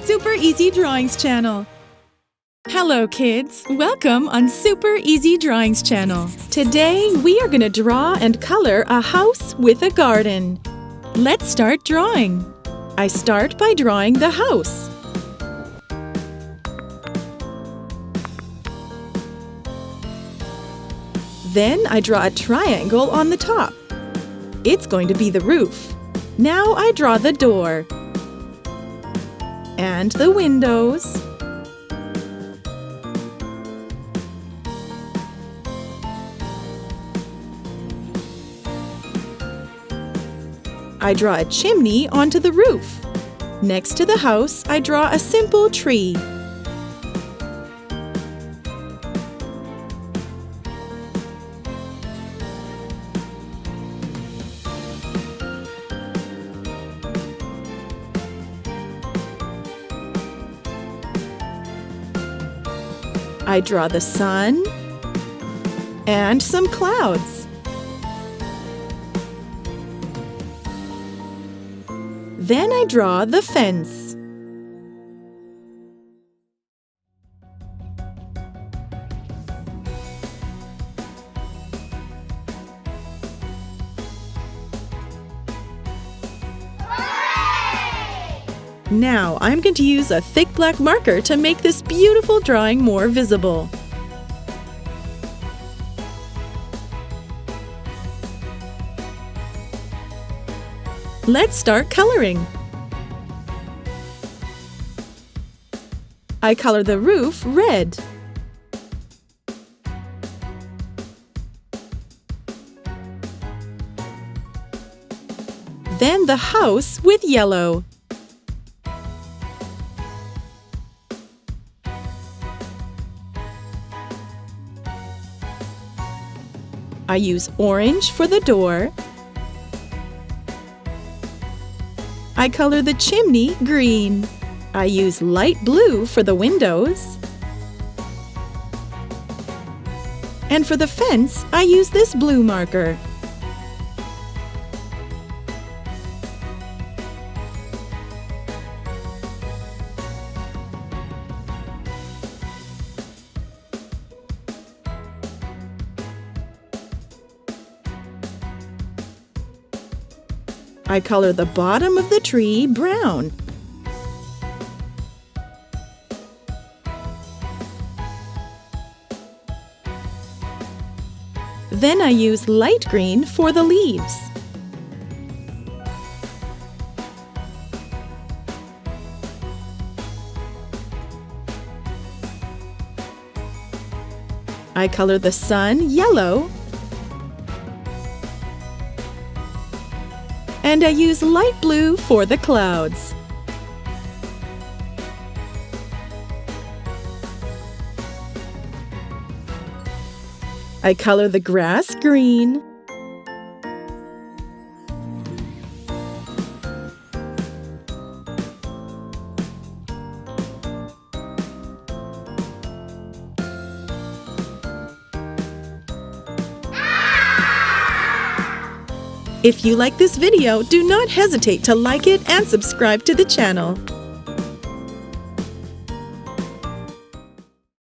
Super Easy Drawings channel. Hello kids, welcome on Super Easy Drawings channel. Today we are going to draw and color a house with a garden. Let's start drawing. I start by drawing the house. Then I draw a triangle on the top. It's going to be the roof. Now I draw the door and the windows. I draw a chimney onto the roof. Next to the house, I draw a simple tree. I draw the sun and some clouds. Then I draw the fence. Now I'm going to use a thick black marker to make this beautiful drawing more visible. Let's start coloring. I color the roof red. Then the house with yellow. I use orange for the door. I color the chimney green. I use light blue for the windows. And for the fence, I use this blue marker. I color the bottom of the tree brown. Then I use light green for the leaves. I color the sun yellow. And I use light blue for the clouds. I color the grass green. If you like this video, do not hesitate to like it and subscribe to the channel.